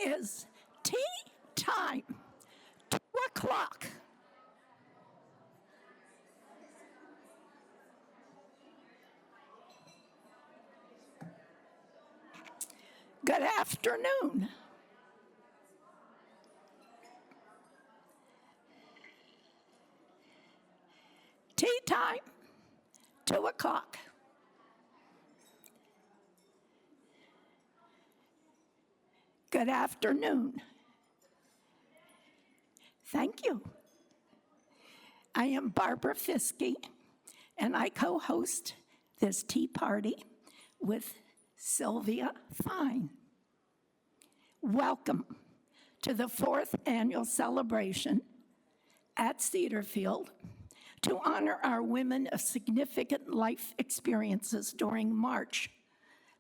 is tea time, 2 o'clock. Good afternoon. Tea time, 2 o'clock. Good afternoon. Thank you. I am Barbara Fiske, and I co-host this tea party with Sylvia Fine. Welcome to the 4th annual celebration at Cedarfield to honor our women of significant life experiences during March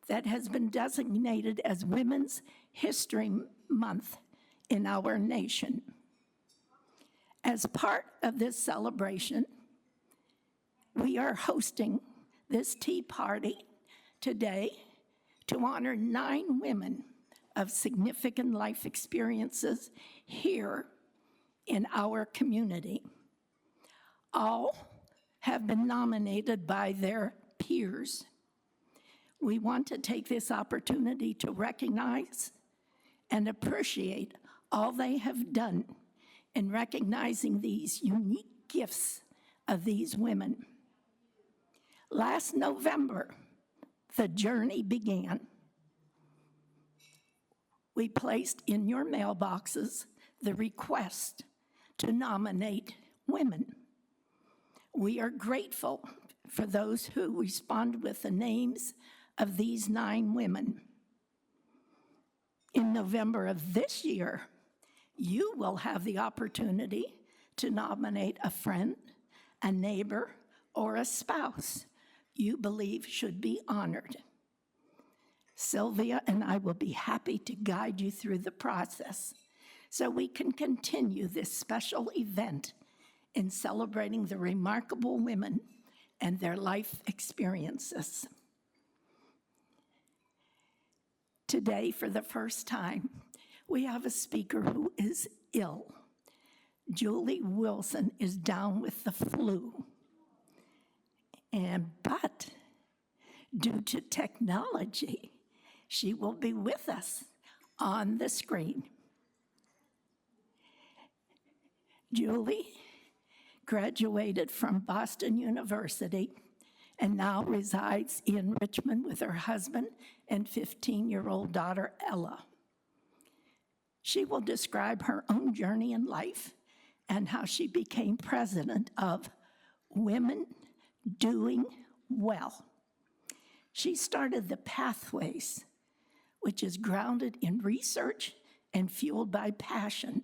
that has been designated as Women's History Month in our nation. As part of this celebration, we are hosting this tea party today to honor 9 women of significant life experiences here in our community. All have been nominated by their peers. We want to take this opportunity to recognize and appreciate all they have done in recognizing these unique gifts of these women. Last November, the journey began. We placed in your mailboxes the request to nominate women. We are grateful for those who respond with the names of these 9 women. In November of this year, you will have the opportunity to nominate a friend, a neighbor, or a spouse you believe should be honored. Sylvia and I will be happy to guide you through the process so we can continue this special event in celebrating the remarkable women and their life experiences. Today, for the first time, we have a speaker who is ill. Julie Wilson is down with the flu. But due to technology, she will be with us on the screen. Julie graduated from Boston University and now resides in Richmond with her husband and 15-year-old daughter, Ella. She will describe her own journey in life and how she became president of Women Doing Well. She started the Pathways, which is grounded in research and fueled by passion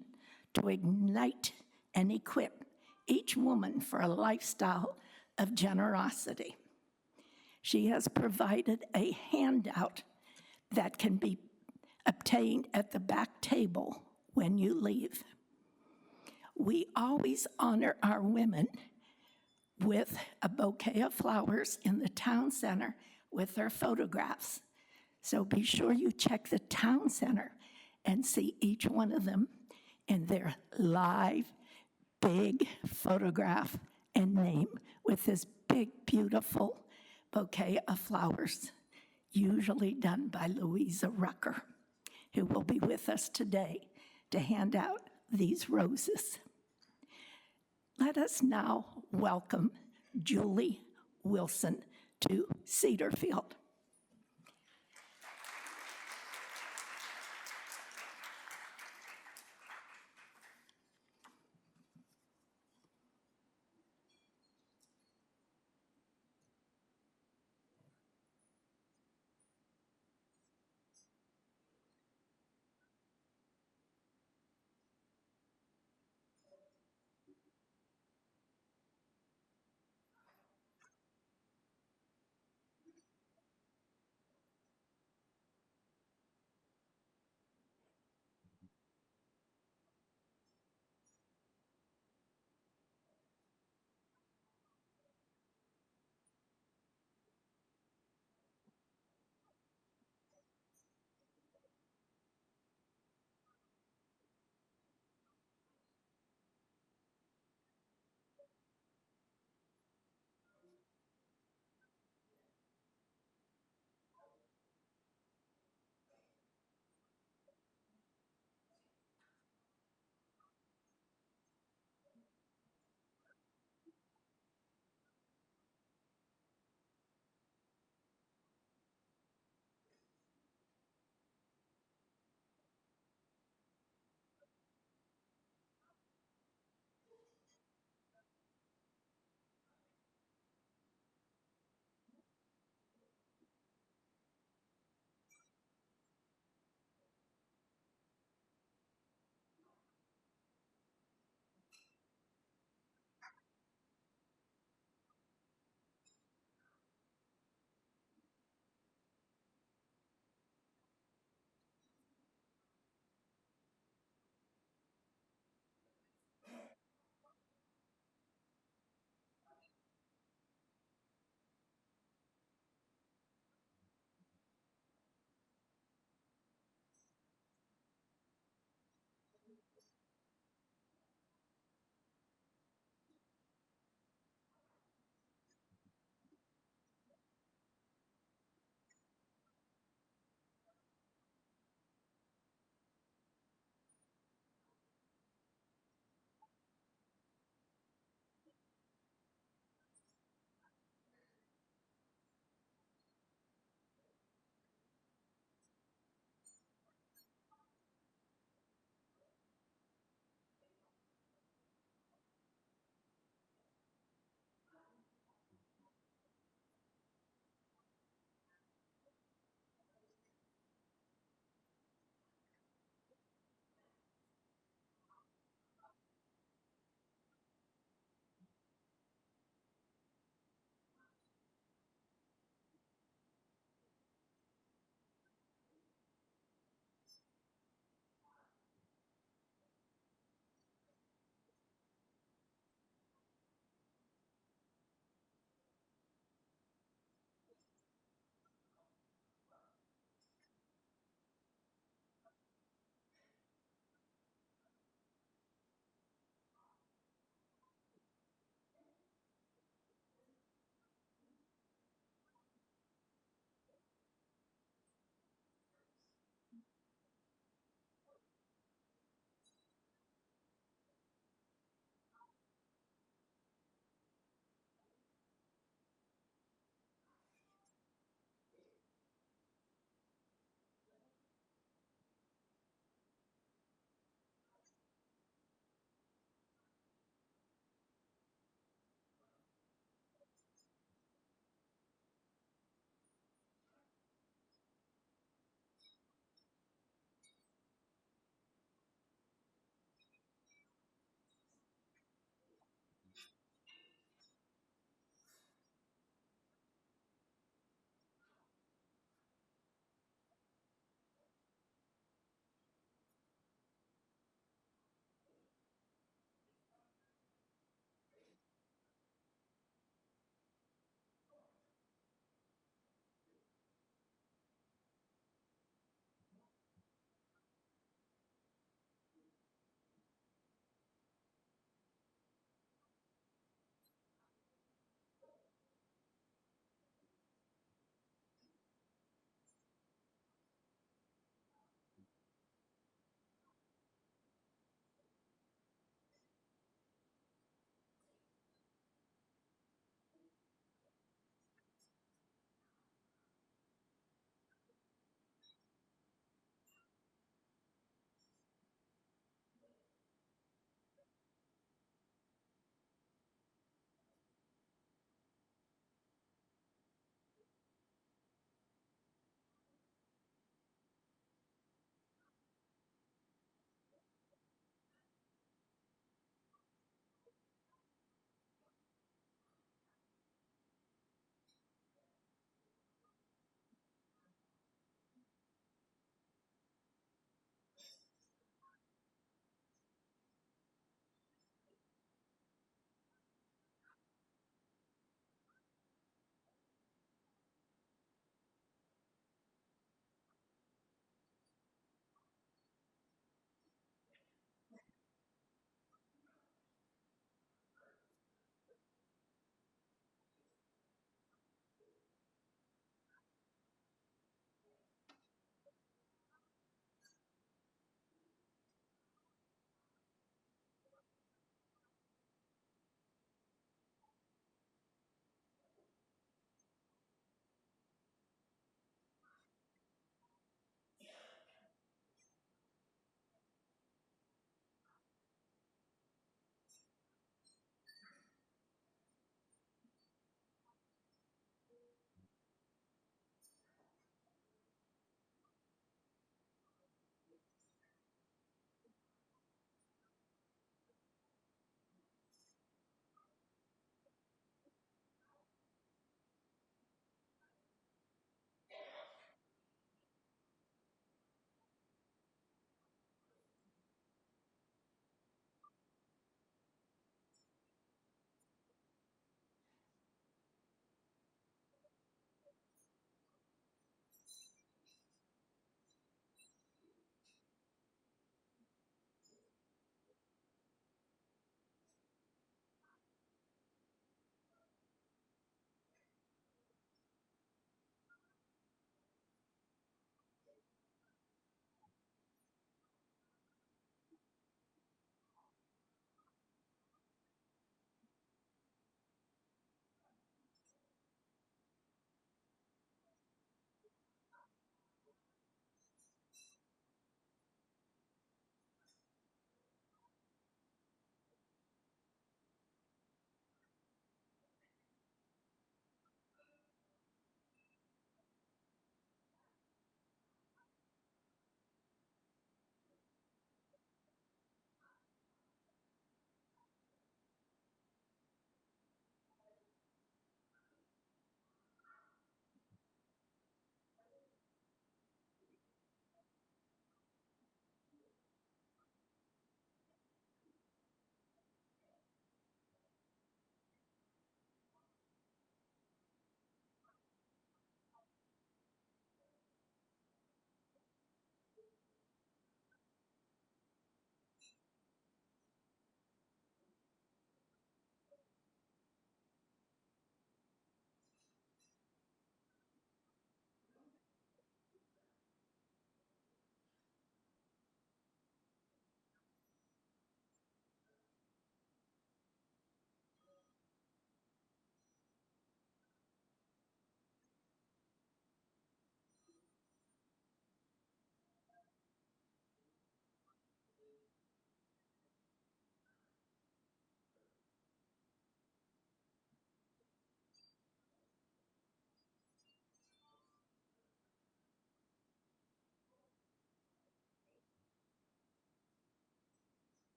to ignite and equip each woman for a lifestyle of generosity. She has provided a handout that can be obtained at the back table when you leave. We always honor our women with a bouquet of flowers in the town center with their photographs. So be sure you check the town center and see each one of them in their live, big photograph and name with this big, beautiful bouquet of flowers, usually done by Louisa Rucker, who will be with us today to hand out these roses. Let us now welcome Julie Wilson to Cedarfield.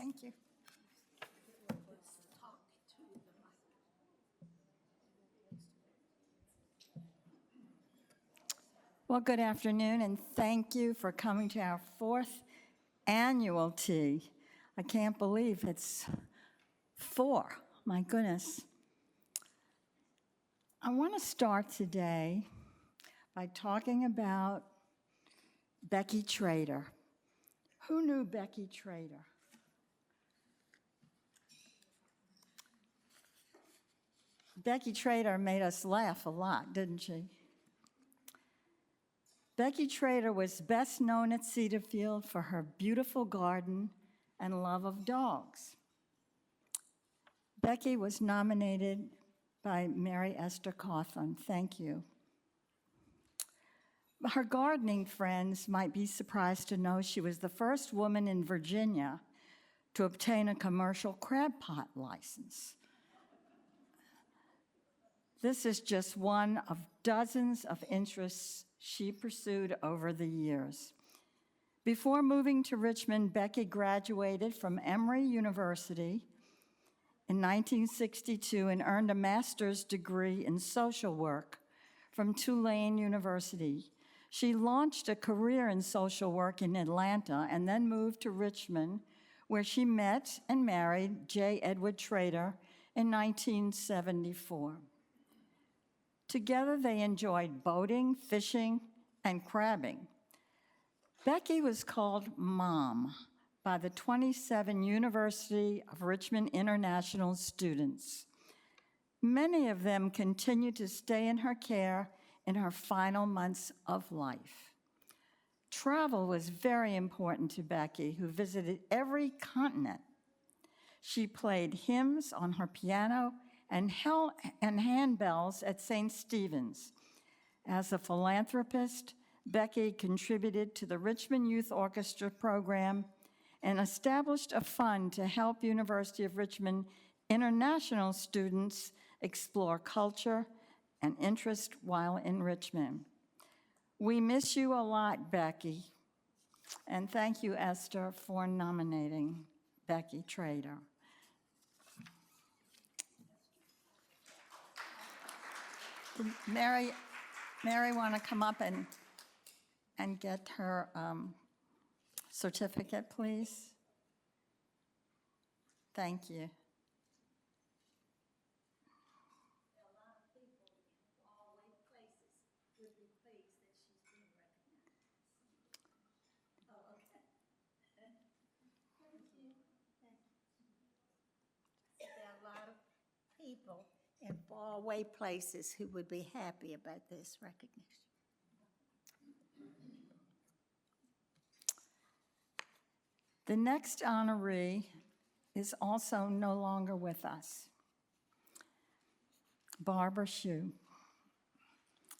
Thank you. Well, good afternoon, and thank you for coming to our 4th annual tea. I can't believe it's 4. My goodness. I want to start today by talking about Becky Trader. Who knew Becky Trader? Becky Trader made us laugh a lot, didn't she? Becky Trader was best known at Cedarfield for her beautiful garden and love of dogs. Becky was nominated by Mary Esther Cawthon. Thank you. Her gardening friends might be surprised to know she was the first woman in Virginia to obtain a commercial crab pot license. This is just one of dozens of interests she pursued over the years. Before moving to Richmond, Becky graduated from Emory University in 1962 and earned a master's degree in social work from Tulane University. She launched a career in social work in Atlanta and then moved to Richmond, where she met and married J. Edward Trader in 1974. Together, they enjoyed boating, fishing, and crabbing. Becky was called Mom by the 27 University of Richmond International students. Many of them continued to stay in her care in her final months of life. Travel was very important to Becky, who visited every continent. She played hymns on her piano and handbells at St. Stephen's. As a philanthropist, Becky contributed to the Richmond Youth Orchestra program and established a fund to help University of Richmond international students explore culture and interest while in Richmond. We miss you a lot, Becky, and thank you, Esther, for nominating Becky Trader. Mary want to come up and get her certificate, please? Thank you. People in faraway places who would be happy about this recognition. The next honoree is also no longer with us. Barbara Hsu,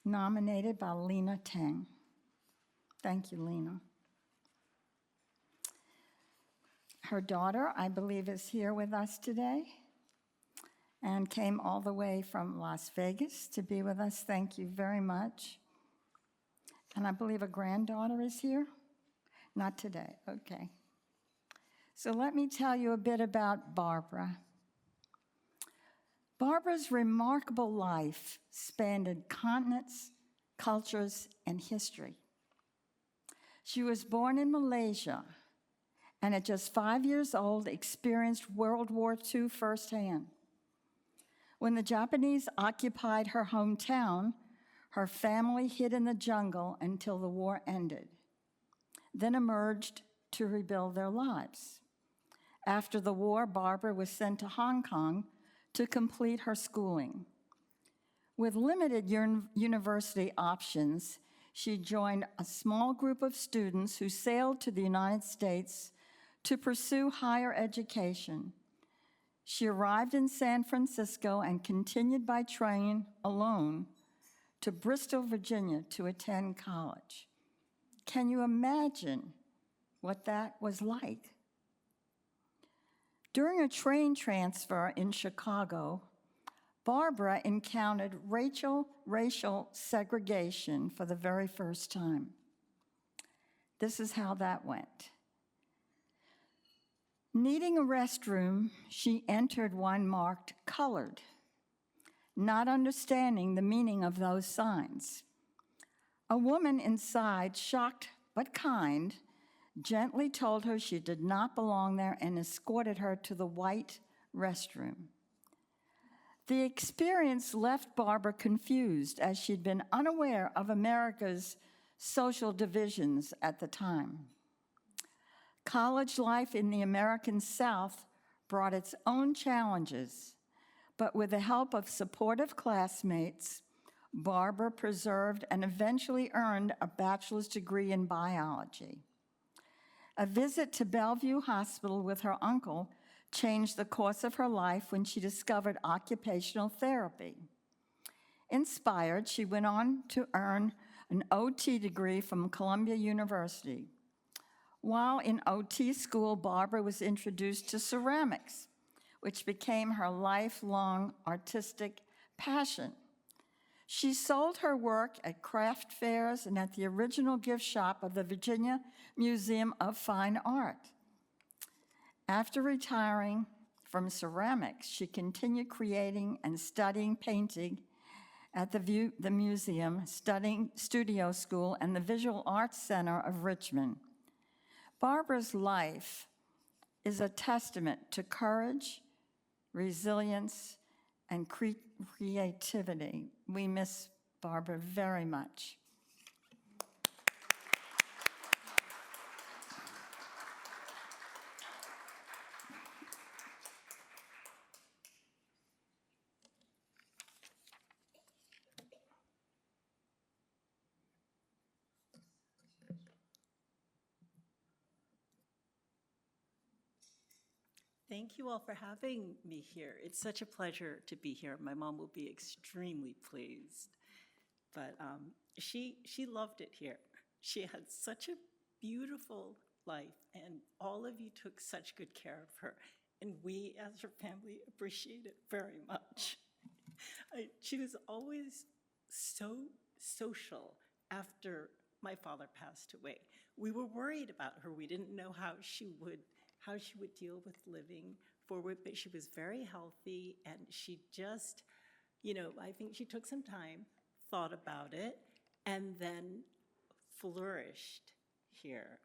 nominated by Lena Tang. Thank you, Lena. Her daughter, I believe, is here with us today and came all the way from Las Vegas to be with us. Thank you very much. And I believe a granddaughter is here? Not today, okay. So let me tell you a bit about Barbara. Barbara's remarkable life spanned continents, cultures, and history. She was born in Malaysia and at just 5 years old experienced World War II firsthand. When the Japanese occupied her hometown, her family hid in the jungle until the war ended, then emerged to rebuild their lives. After the war, Barbara was sent to Hong Kong to complete her schooling. With limited university options, she joined a small group of students who sailed to the United States to pursue higher education. She arrived in San Francisco and continued by train alone to Bristol, Virginia to attend college. Can you imagine what that was like? During a train transfer in Chicago, Barbara encountered racial segregation for the very first time. This is how that went. Needing a restroom, she entered one marked colored, not understanding the meaning of those signs. A woman inside, shocked but kind, gently told her she did not belong there and escorted her to the white restroom. The experience left Barbara confused, as she'd been unaware of America's social divisions at the time. College life in the American South brought its own challenges, but with the help of supportive classmates, Barbara preserved and eventually earned a bachelor's degree in biology. A visit to Bellevue Hospital with her uncle changed the course of her life when she discovered occupational therapy. Inspired, she went on to earn an OT degree from Columbia University. While in OT school, Barbara was introduced to ceramics, which became her lifelong artistic passion. She sold her work at craft fairs and at the original gift shop of the Virginia Museum of Fine Art. After retiring from ceramics, she continued creating and studying painting at the museum, studying studio school, and the Visual Arts Center of Richmond. Barbara's life is a testament to courage, resilience, and creativity. We miss Barbara very much. Thank you all for having me here. It's such a pleasure to be here. My mom will be extremely pleased. But she loved it here. She had such a beautiful life, and all of you took such good care of her. And we, as her family, appreciate it very much. She was always so social after my father passed away. We were worried about her. We didn't know how she would deal with living forward, but she was very healthy, and she just, I think she took some time, thought about it, and then flourished here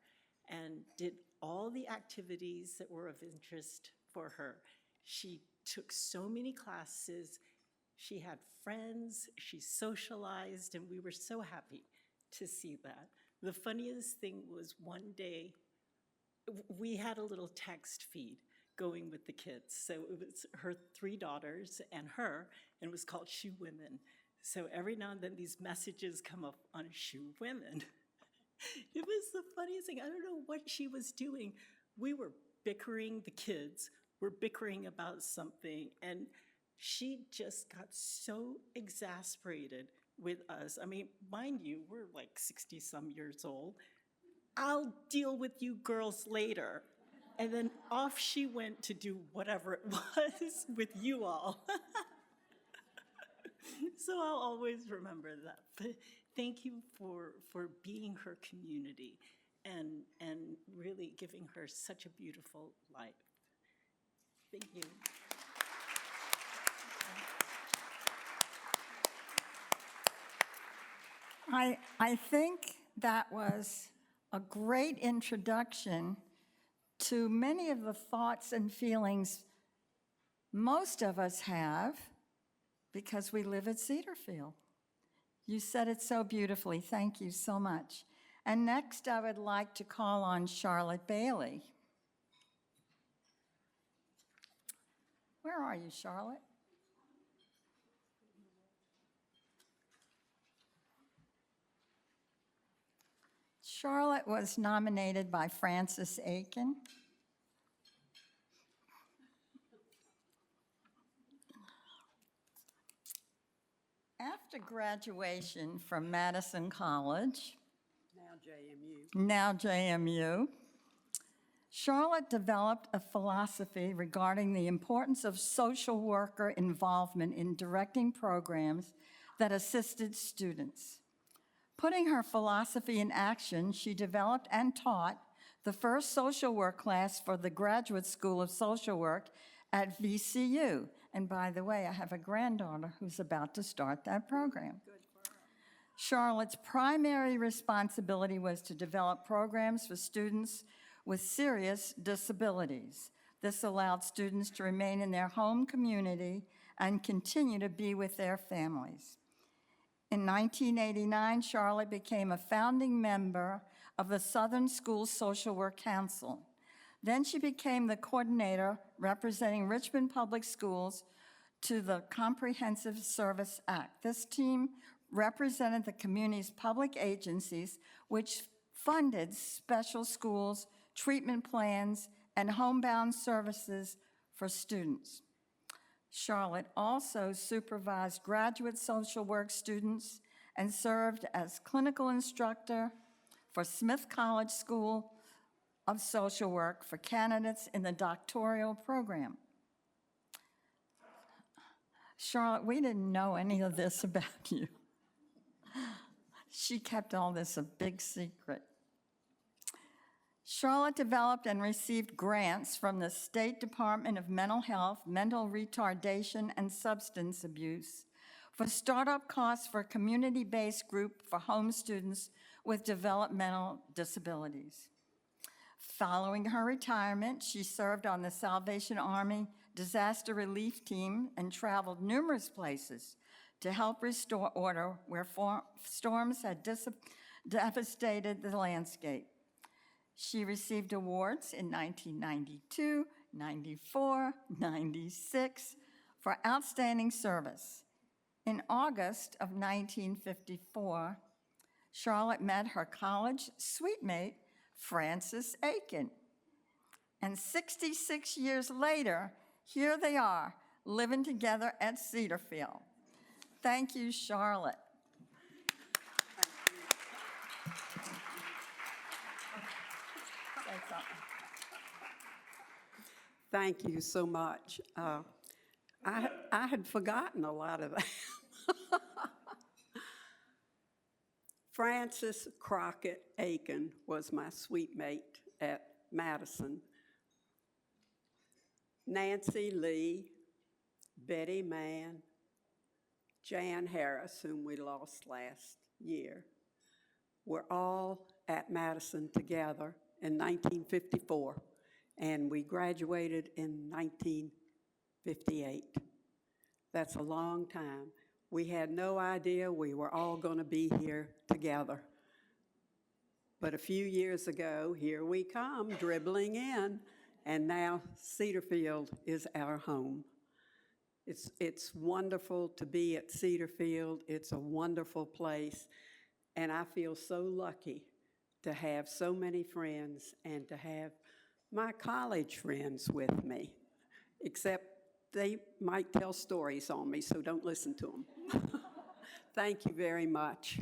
and did all the activities that were of interest for her. She took so many classes, she had friends, she socialized, and we were so happy to see that. The funniest thing was one day, we had a little text feed going with the kids. So it was her 3 daughters and her, and it was called Shoe Women. So every now and then these messages come up on Shoe Women. It was the funniest thing. I don't know what she was doing. We were bickering, the kids were bickering about something, and she just got so exasperated with us. I mean, mind you, we're like 60-some years old. I'll deal with you girls later. And then off she went to do whatever it was with you all. So I'll always remember that. But thank you for being her community and really giving her such a beautiful life. Thank you. I think that was a great introduction to many of the thoughts and feelings most of us have because we live at Cedarfield. You said it so beautifully. Thank you so much. And next, I would like to call on Charlotte Bailey. Where are you, Charlotte? Charlotte was nominated by Francis Aiken. After graduation from Madison College, now JMU, Charlotte developed a philosophy regarding the importance of social worker involvement in directing programs that assisted students. Putting her philosophy in action, she developed and taught the first social work class for the Graduate School of Social Work at VCU. And by the way, I have a granddaughter who's about to start that program. Charlotte's primary responsibility was to develop programs for students with serious disabilities. This allowed students to remain in their home community and continue to be with their families. In 1989, Charlotte became a founding member of the Southern School Social Work Council. Then she became the coordinator representing Richmond Public Schools to the Comprehensive Service Act. This team represented the community's public agencies, which funded special schools, treatment plans, and homebound services for students. Charlotte also supervised graduate social work students and served as clinical instructor for Smith College School of Social Work for candidates in the doctoral program. Charlotte, we didn't know any of this about you. She kept all this a big secret. Charlotte developed and received grants from the State Department of Mental Health, Mental Retardation, and Substance Abuse for startup costs for a community-based group for home students with developmental disabilities. Following her retirement, she served on the Salvation Army disaster relief team and traveled numerous places to help restore order where storms had devastated the landscape. She received awards in 1992, 94, 96 for outstanding service. In August of 1954, Charlotte met her college suite-mate, Frances Aiken. And 66 years later, here they are, living together at Cedarfield. Thank you, Charlotte. Thank you so much. I had forgotten a lot of that. Frances Crockett Aiken was my suite mate at Madison. Nancy Lee, Betty Mann, Jan Harris, whom we lost last year, were all at Madison together in 1954, and we graduated in 1958. That's a long time. We had no idea we were all going to be here together. But a few years ago, here we come, dribbling in, and now Cedarfield is our home. It's wonderful to be at Cedarfield. It's a wonderful place, and I feel so lucky to have so many friends and to have my college friends with me, except they might tell stories on me, so don't listen to them. Thank you very much.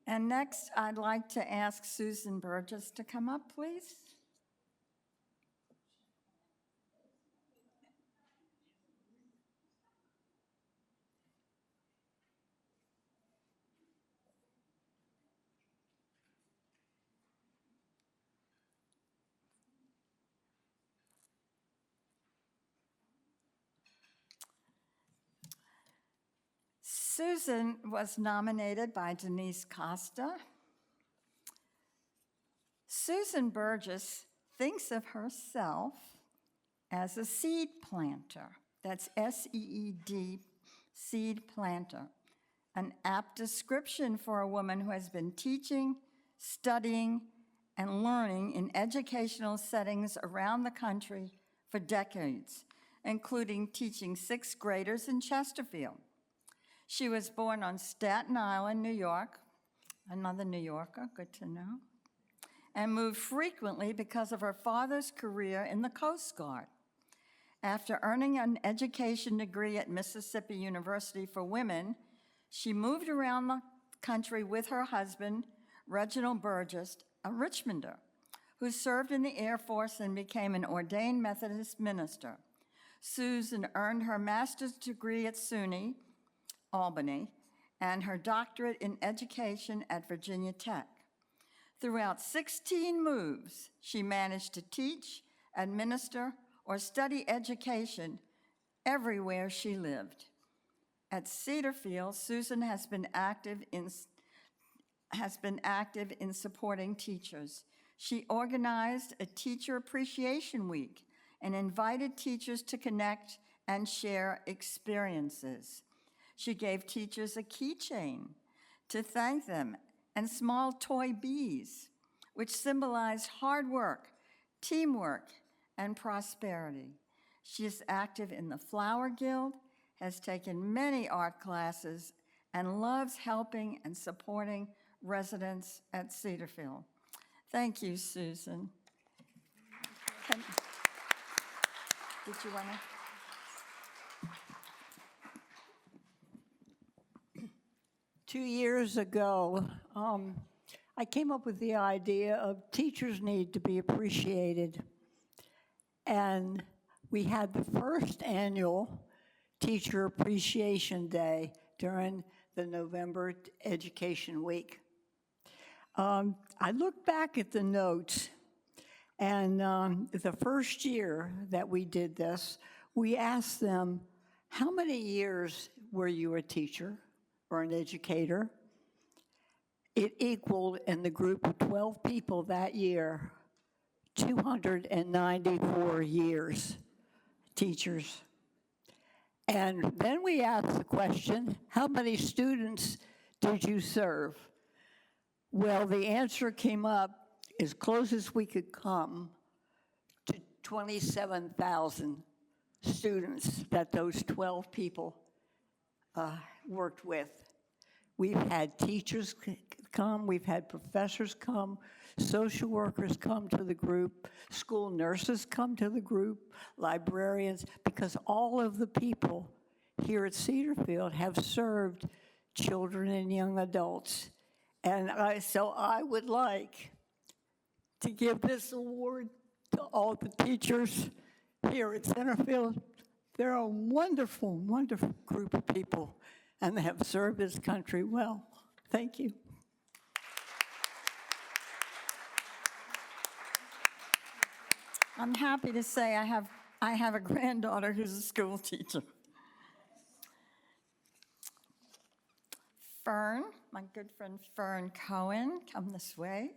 And next, I'd like to ask Susan Burgess to come up, please. Susan was nominated by Denise Costa. Susan Burgess thinks of herself as a seed planter. That's S-E-E-D, seed planter. An apt description for a woman who has been teaching, studying, and learning in educational settings around the country for decades, including teaching sixth graders in Chesterfield. She was born on Staten Island, New York, another New Yorker, good to know, and moved frequently because of her father's career in the Coast Guard. After earning an education degree at Mississippi University for Women, she moved around the country with her husband, Reginald Burgess, a Richmonder, who served in the Air Force and became an ordained Methodist minister. Susan earned her master's degree at SUNY, Albany, and her doctorate in education at Virginia Tech. Throughout 16 moves, she managed to teach, administer, or study education everywhere she lived. At Cedarfield, Susan has been active in supporting teachers. She organized a Teacher Appreciation Week and invited teachers to connect and share experiences. She gave teachers a keychain to thank them and small toy bees, which symbolized hard work, teamwork, and prosperity. She is active in the Flower Guild, has taken many art classes, and loves helping and supporting residents at Cedarfield. Thank you, Susan. Did you want to? 2 years ago, I came up with the idea of teachers need to be appreciated. And we had the first annual Teacher Appreciation Day during the November Education Week. I look back at the notes, and the first year that we did this, we asked them, how many years were you a teacher or an educator? It equaled, in the group of 12 people that year, 294 years teachers. And then we asked the question, how many students did you serve? Well, the answer came up as close as we could come to 27,000 students that those 12 people worked with. We've had teachers come, we've had professors come, social workers come to the group, school nurses come to the group, librarians, because all of the people here at Cedarfield have served children and young adults. And so I would like to give this award to all the teachers here at Centerfield. They're a wonderful, wonderful group of people, and they have served this country well. Thank you. I'm happy to say I have a granddaughter who's a school teacher. Fern, my good friend Fern Cohen, come this way.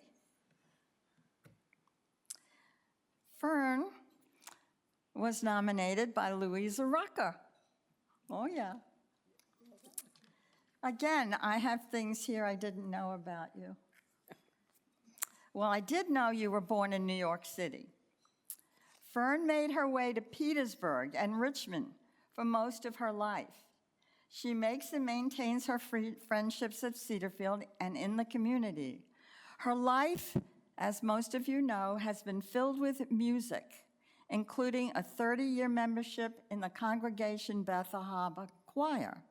Fern was nominated by Louisa Rucker. Oh, yeah. Again, I have things here I didn't know about you. Well, I did know you were born in New York City. Fern made her way to Petersburg and Richmond for most of her life. She makes and maintains her friendships at Cedarfield and in the community. Her life, as most of you know, has been filled with music, including a 30-year membership in the Congregation Beth Ahaba Choir.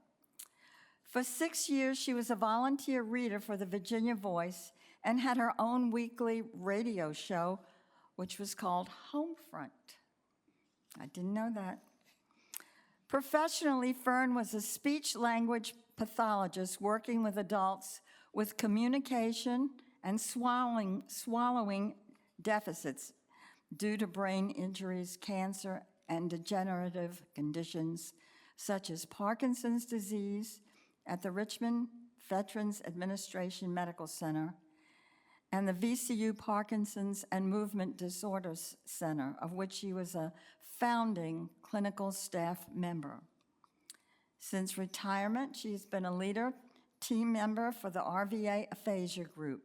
For 6 years, she was a volunteer reader for the Virginia Voice and had her own weekly radio show, which was called Homefront. I didn't know that. Professionally, Fern was a speech-language pathologist working with adults with communication and swallowing deficits due to brain injuries, cancer, and degenerative conditions such as Parkinson's disease at the Richmond Veterans Administration Medical Center and the VCU Parkinson's and Movement Disorders Center, of which she was a founding clinical staff member. Since retirement, she's been a leader, team member for the RVA aphasia group.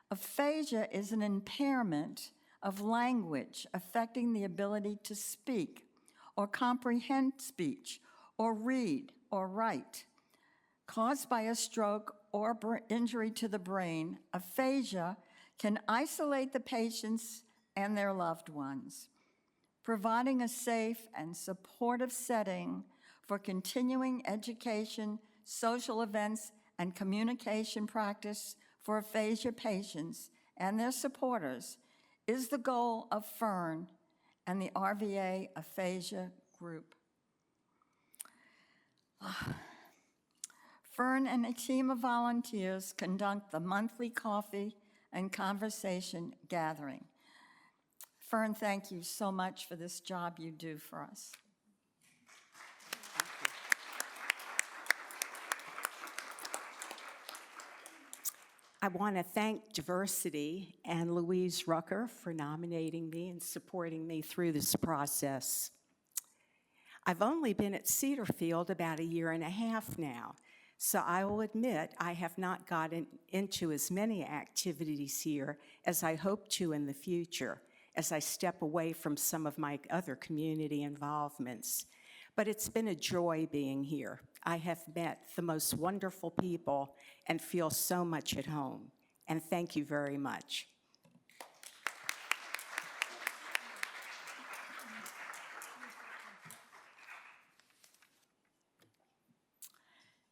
Aphasia is an impairment of language affecting the ability to speak or comprehend speech or read or write. Caused by a stroke or injury to the brain, aphasia can isolate the patients and their loved ones, providing a safe and supportive setting for continuing education, social events, and communication practice for aphasia patients and their supporters is the goal of Fern and the RVA Aphasia Group. Fern and a team of volunteers conduct the monthly coffee and conversation gathering. Fern, thank you so much for this job you do for us. I want to thank Diversity and Louise Rucker for nominating me and supporting me through this process. I've only been at Cedarfield about 1.5 years now, so I will admit I have not gotten into as many activities here as I hope to in the future as I step away from some of my other community involvements. But it's been a joy being here. I have met the most wonderful people and feel so much at home. And thank you very much.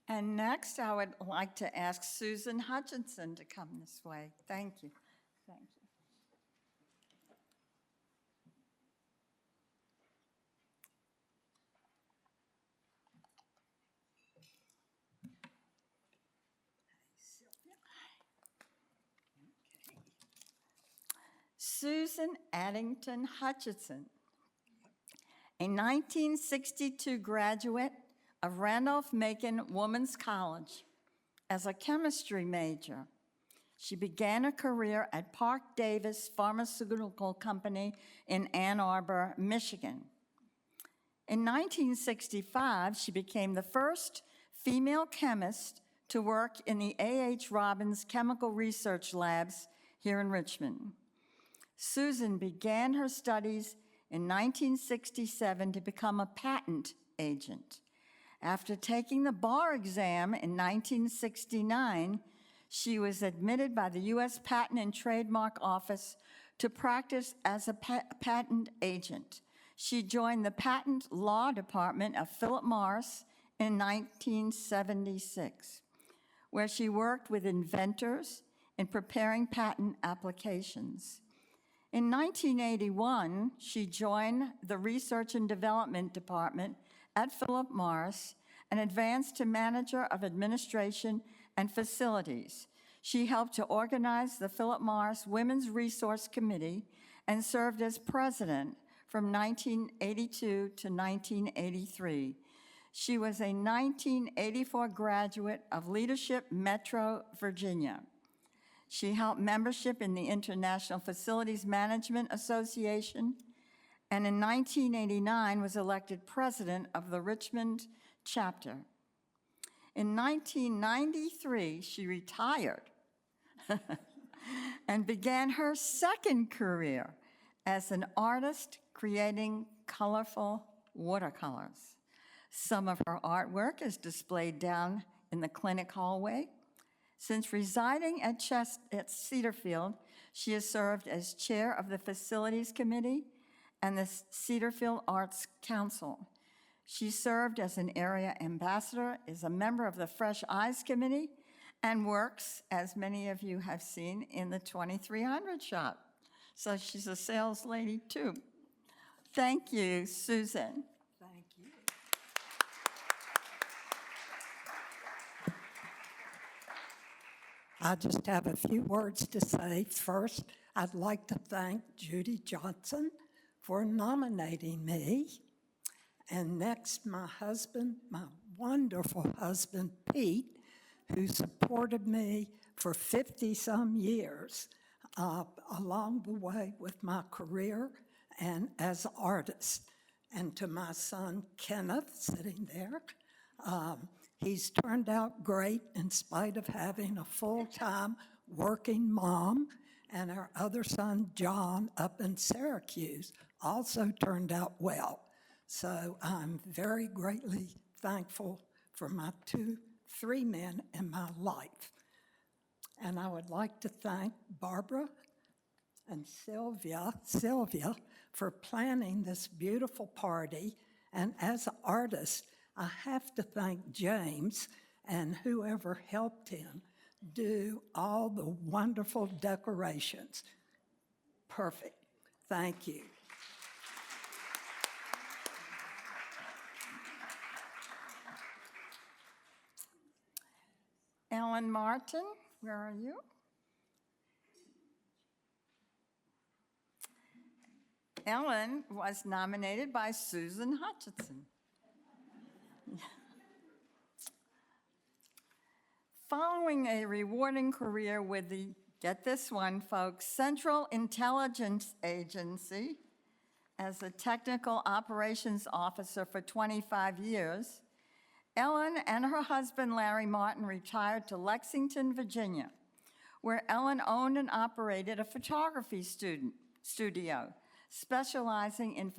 And next, I would like to ask Susan Hutchinson to come this way. Thank you. Thank you. Susan Addington Hutchinson, a 1962 graduate of Randolph-Macon Women's College as a chemistry major. She began a career at Park Davis Pharmaceutical Company in Ann Arbor, Michigan. In 1965, she became the first female chemist to work in the A.H. Robbins Chemical Research Labs here in Richmond. Susan began her studies in 1967 to become a patent agent. After taking the bar exam in 1969, she was admitted by the U.S. Patent and Trademark Office to practice as a patent agent. She joined the Patent Law Department of Philip Morris in 1976, where she worked with inventors in preparing patent applications. In 1981, she joined the Research and Development Department at Philip Morris and advanced to Manager of Administration and Facilities. She helped to organize the Philip Morris Women's Resource Committee and served as president from 1982 to 1983. She was a 1984 graduate of Leadership Metro Virginia. She helped membership in the International Facilities Management Association, and in 1989 was elected president of the Richmond chapter. In 1993, she retired and began her second career as an artist creating colorful watercolors. Some of her artwork is displayed down in the clinic hallway. Since residing at Cedarfield, she has served as chair of the Facilities Committee and the Cedarfield Arts Council. She served as an area ambassador, is a member of the Fresh Eyes Committee, and works, as many of you have seen, in the 2300 shop. So she's a sales lady too. Thank you, Susan. Thank you. I just have a few words to say. First, I'd like to thank Judy Johnson for nominating me. And next, my husband, my wonderful husband, Pete, who supported me for 50-some years along the way with my career and as an artist. And to my son, Kenneth, sitting there, he's turned out great in spite of having a full-time working mom. And our other son, John, up in Syracuse, also turned out well. So I'm very greatly thankful for my three men in my life. And I would like to thank Barbara and Sylvia for planning this beautiful party. And as an artist, I have to thank James and whoever helped him do all the wonderful decorations. Perfect. Thank you. Ellen Martin, where are you? Ellen was nominated by Susan Hutchinson. Following a rewarding career with the, get this one, folks, Central Intelligence Agency as a technical operations officer for 25 years, Ellen and her husband, Larry Martin, retired to Lexington, Virginia, where Ellen owned and operated a photography studio, specializing in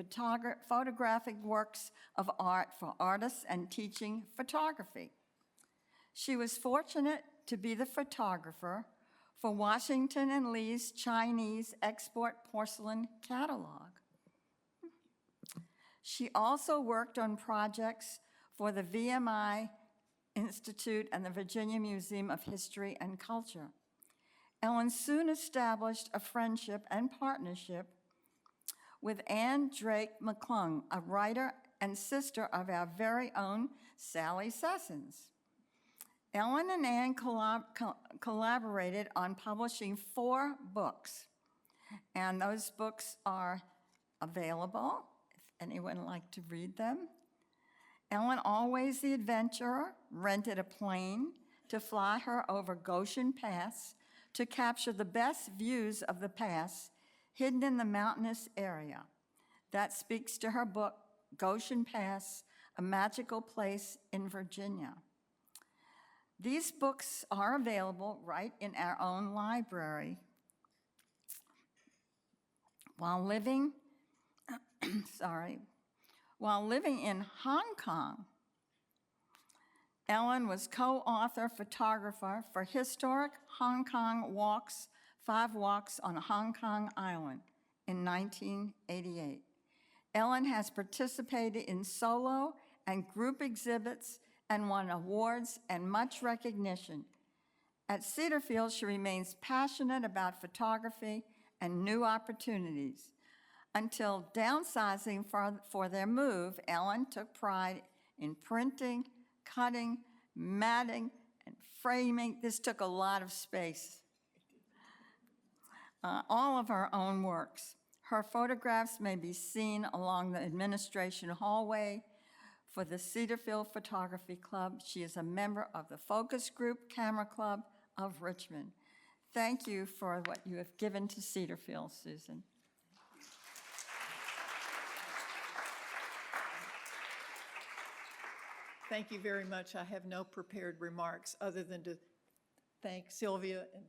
photographic works of art for artists and teaching photography. She was fortunate to be the photographer for Washington and Lee's Chinese export porcelain catalog. She also worked on projects for the VMI Institute and the Virginia Museum of History and Culture. Ellen soon established a friendship and partnership with Anne Drake McClung, a writer and sister of our very own Sally Sessons. Ellen and Anne collaborated on publishing 4 books, and those books are available if anyone would like to read them. Ellen, always the adventurer, rented a plane to fly her over Goshen Pass to capture the best views of the pass hidden in the mountainous area. That speaks to her book, Goshen Pass, A Magical Place in Virginia. These books are available right in our own library. While living in Hong Kong, Ellen was co-author photographer for Historic Hong Kong Walks, 5 Walks on Hong Kong Island in 1988. Ellen has participated in solo and group exhibits and won awards and much recognition. At Cedarfield, she remains passionate about photography and new opportunities. Until downsizing for their move, Ellen took pride in printing, cutting, matting, and framing. This took a lot of space. All of her own works. Her photographs may be seen along the administration hallway for the Cedarfield Photography Club. She is a member of the Focus Group Camera Club of Richmond. Thank you for what you have given to Cedarfield, Susan. Thank you very much. I have no prepared remarks other than to thank Sylvia and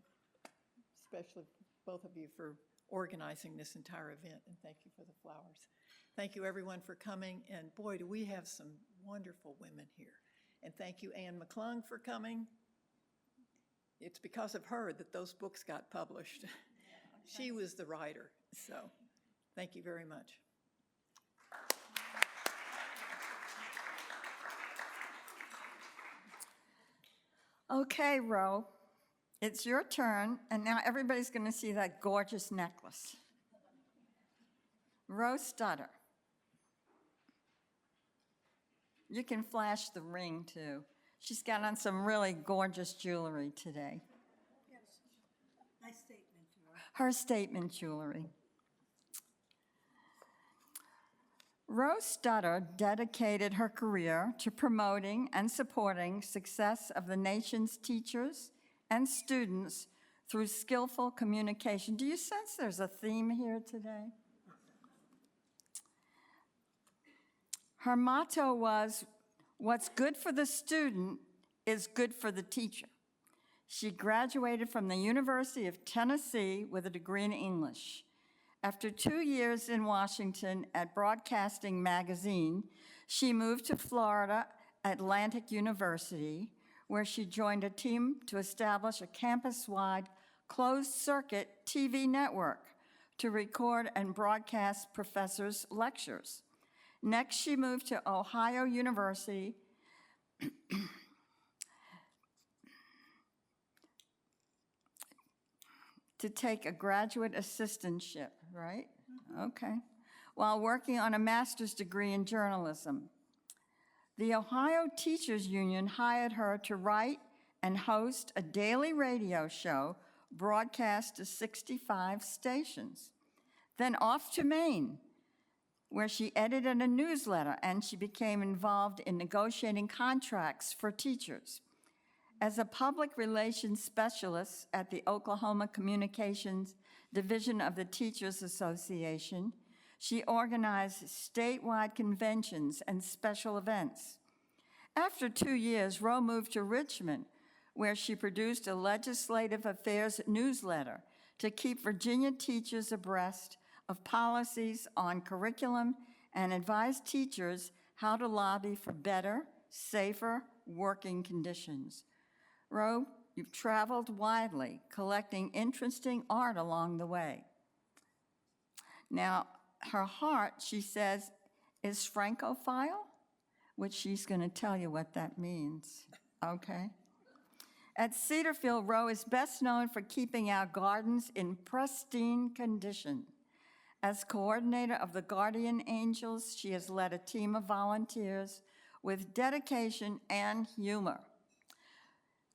especially both of you for organizing this entire event, and thank you for the flowers. Thank you, everyone, for coming, and boy, do we have some wonderful women here. And thank you, Anne McClung, for coming. It's because of her that those books got published. She was the writer, so thank you very much. Okay, Ro, it's your turn, and now everybody's going to see that gorgeous necklace. Ro Stutter. You can flash the ring, too. She's got on some really gorgeous jewelry today. Yes, my statement to her. Her statement jewelry. Rose Stutter dedicated her career to promoting and supporting success of the nation's teachers and students through skillful communication. Do you sense there's a theme here today? Her motto was, "What's good for the student is good for the teacher." She graduated from the University of Tennessee with a degree in English. After 2 years in Washington at Broadcasting Magazine, she moved to Florida Atlantic University, where she joined a team to establish a campus-wide closed-circuit TV network to record and broadcast professors' lectures. Next, she moved to Ohio University to take a graduate assistantship, right? Okay. While working on a master's degree in journalism. The Ohio Teachers Union hired her to write and host a daily radio show broadcast to 65 stations. Then off to Maine, where she edited a newsletter and she became involved in negotiating contracts for teachers. As a public relations specialist at the Oklahoma Communications Division of the Teachers Association, she organized statewide conventions and special events. After 2 years, Rowe moved to Richmond, where she produced a legislative affairs newsletter to keep Virginia teachers abreast of policies on curriculum and advise teachers how to lobby for better, safer working conditions. Rowe, you've traveled widely, collecting interesting art along the way. Now, her heart, she says, is Francophile, which she's going to tell you what that means, okay? At Cedarfield, Rowe is best known for keeping our gardens in pristine condition. As coordinator of the Guardian Angels, she has led a team of volunteers with dedication and humor.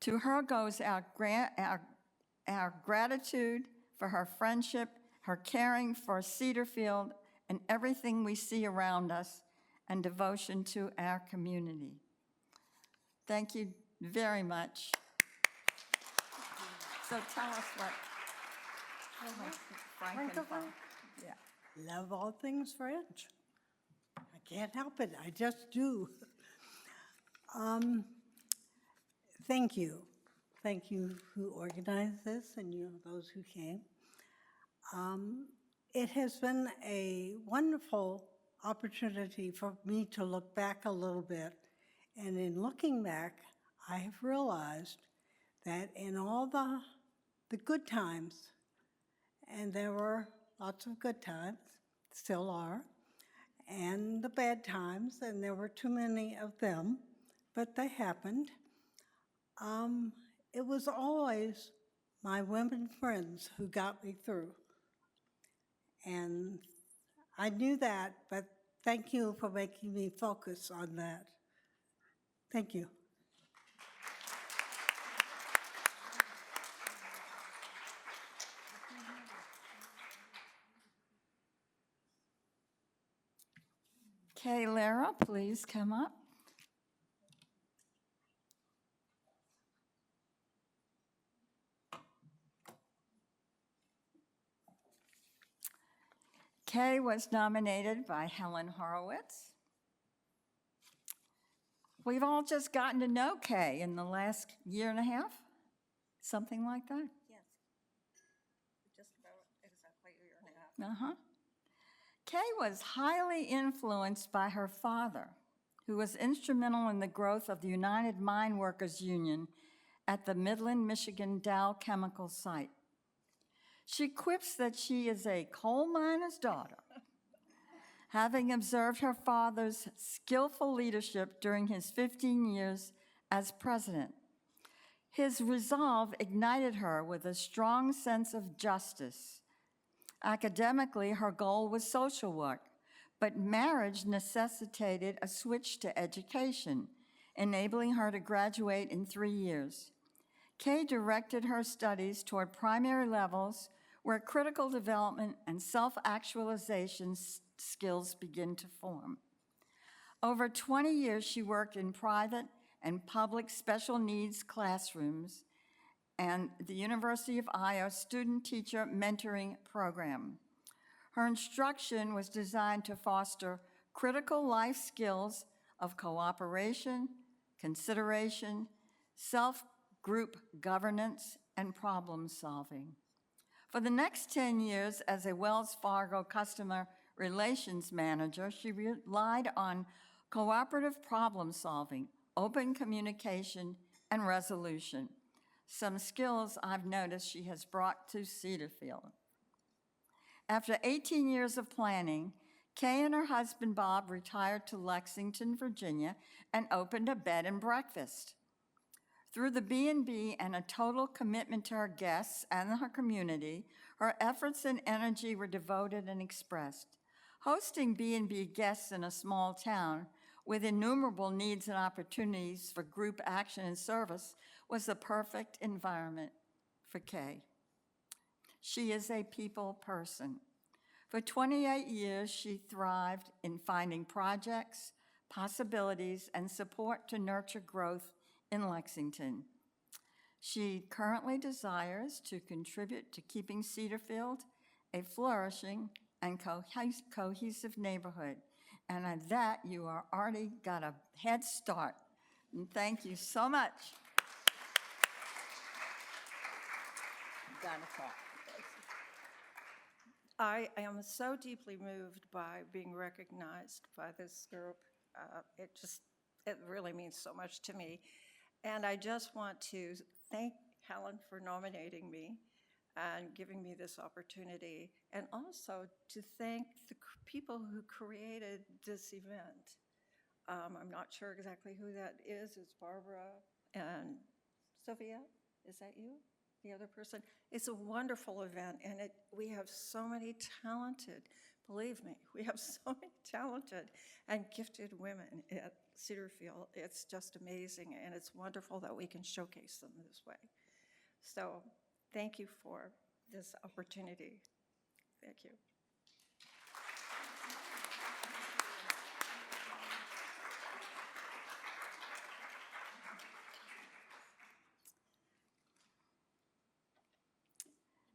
To her goes our gratitude for her friendship, her caring for Cedarfield and everything we see around us, and devotion to our community. Thank you very much. So tell us what Francophone. Yeah. Love all things French. I can't help it, I just do. Thank you. Thank you who organized this and you, those who came. It has been a wonderful opportunity for me to look back a little bit. And in looking back, I have realized that in all the good times, and there were lots of good times, still are, and the bad times, and there were too many of them, but they happened. It was always my women friends who got me through. And I knew that, but thank you for making me focus on that. Thank you. Kay Lara, please come up. Kay was nominated by Helen Horowitz. We've all just gotten to know Kay in the last year and a half, something like that. Yes, just about exactly a year and a half. Kay was highly influenced by her father, who was instrumental in the growth of the United Mine Workers Union at the Midland, Michigan Dow Chemical site. She quips that she is a coal miner's daughter, having observed her father's skillful leadership during his 15 years as president. His resolve ignited her with a strong sense of justice. Academically, her goal was social work, but marriage necessitated a switch to education, enabling her to graduate in 3 years. Kay directed her studies toward primary levels where critical development and self-actualization skills begin to form. Over 20 years, she worked in private and public special needs classrooms and the University of Iowa Student-Teacher Mentoring Program. Her instruction was designed to foster critical life skills of cooperation, consideration, self-group governance, and problem solving. For the next 10 years as a Wells Fargo customer relations manager, she relied on cooperative problem solving, open communication, and resolution, some skills I've noticed she has brought to Cedarfield. After 18 years of planning, Kay and her husband Bob retired to Lexington, Virginia, and opened a bed and breakfast. Through the B&B and a total commitment to her guests and her community, her efforts and energy were devoted and expressed. Hosting B&B guests in a small town with innumerable needs and opportunities for group action and service was the perfect environment for Kay. She is a people person. For 28 years, she thrived in finding projects, possibilities, and support to nurture growth in Lexington. She currently desires to contribute to keeping Cedarfield a flourishing and cohesive neighborhood. And at that, you are already got a head start. And thank you so much. I am so deeply moved by being recognized by this group. It really means so much to me. And I just want to thank Helen for nominating me and giving me this opportunity, and also to thank the people who created this event. I'm not sure exactly who that is. It's Barbara and Sylvia. Is that you? The other person? It's a wonderful event, and we have so many talented, believe me, we have so many talented and gifted women at Cedarfield. It's just amazing, and it's wonderful that we can showcase them this way. So thank you for this opportunity. Thank you.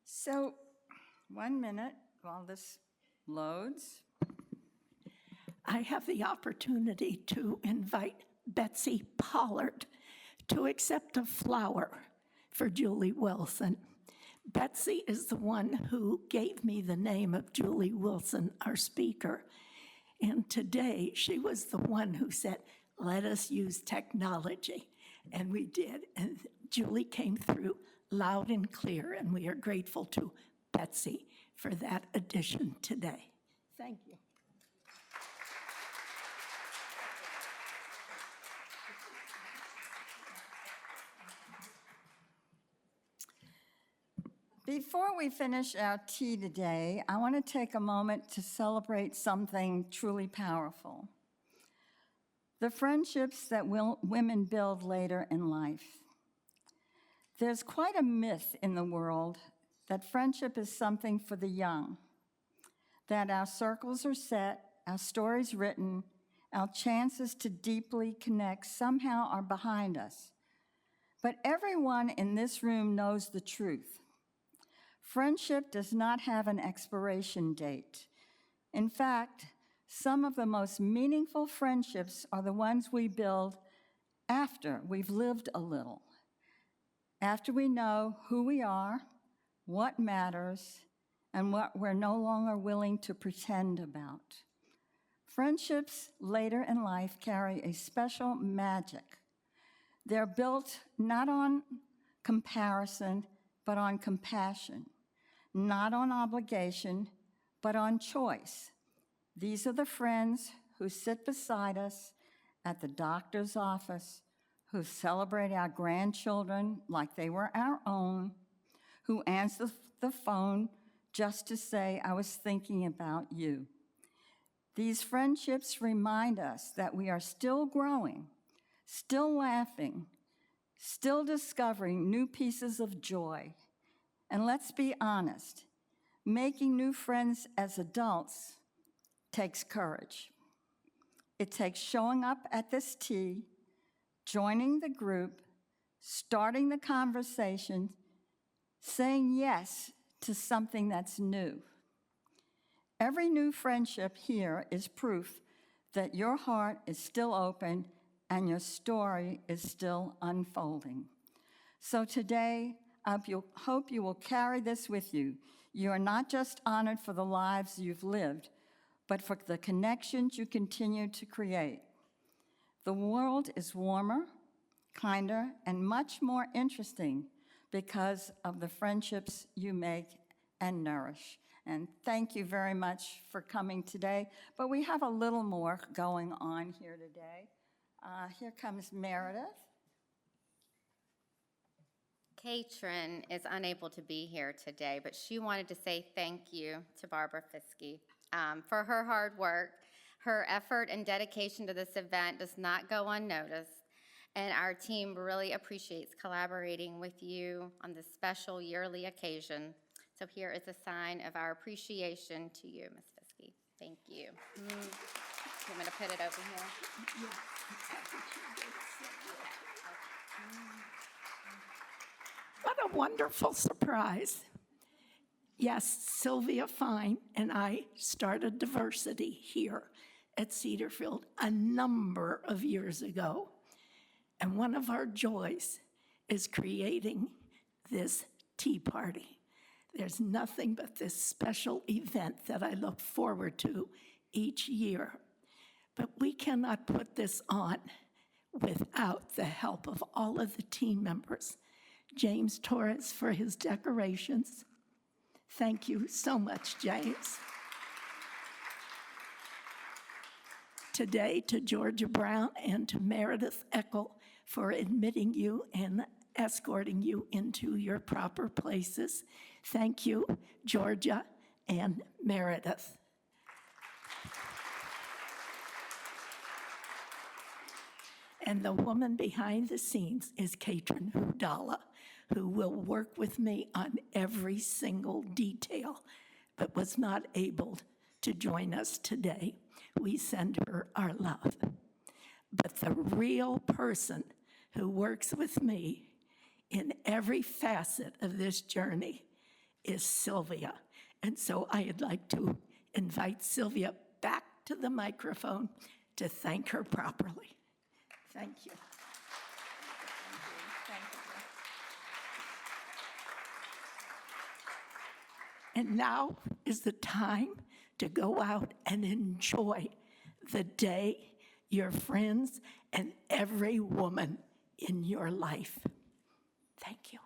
So, 1 minute while this loads. I have the opportunity to invite Betsy Pollard to accept a flower for Julie Wilson. Betsy is the one who gave me the name of Julie Wilson, our speaker. And today, she was the one who said, let us use technology. And we did. And Julie came through loud and clear, and we are grateful to Betsy for that addition today. Thank you. Before we finish our tea today, I want to take a moment to celebrate something truly powerful. The friendships that women build later in life. There's quite a myth in the world that friendship is something for the young, that our circles are set, our stories written, our chances to deeply connect somehow are behind us. But everyone in this room knows the truth. Friendship does not have an expiration date. In fact, some of the most meaningful friendships are the ones we build after we've lived a little, after we know who we are, what matters, and what we're no longer willing to pretend about. Friendships later in life carry a special magic. They're built not on comparison, but on compassion, not on obligation, but on choice. These are the friends who sit beside us at the doctor's office, who celebrate our grandchildren like they were our own, who answer the phone just to say, I was thinking about you. These friendships remind us that we are still growing, still laughing, still discovering new pieces of joy. And let's be honest, making new friends as adults takes courage. It takes showing up at this tea, joining the group, starting the conversation, saying yes to something that's new. Every new friendship here is proof that your heart is still open and your story is still unfolding. So today, I hope you will carry this with you. You are not just honored for the lives you've lived, but for the connections you continue to create. The world is warmer, kinder, and much more interesting because of the friendships you make and nourish. And thank you very much for coming today. But we have a little more going on here today. Here comes Meredith. Katrin is unable to be here today, but she wanted to say thank you to Barbara Fiske for her hard work. Her effort and dedication to this event does not go unnoticed, and our team really appreciates collaborating with you on this special yearly occasion. So here is a sign of our appreciation to you, Ms. Fiske. Thank you. You want me to put it over here? What a wonderful surprise. Yes, Sylvia Fine and I started diversity here at Cedarfield a number of years ago. And one of our joys is creating this tea party. There's nothing but this special event that I look forward to each year. But we cannot put this on without the help of all of the team members. James Torres for his decorations. Thank you so much, James. Today to Georgia Brown and to Meredith Eckel for admitting you and escorting you into your proper places. Thank you, Georgia and Meredith. And the woman behind the scenes is Katrin Hudala, who will work with me on every single detail, but was not able to join us today. We send her our love. But the real person who works with me in every facet of this journey is Sylvia. And so I'd like to invite Sylvia back to the microphone to thank her properly. Thank you. And now is the time to go out and enjoy the day, your friends, and every woman in your life. Thank you.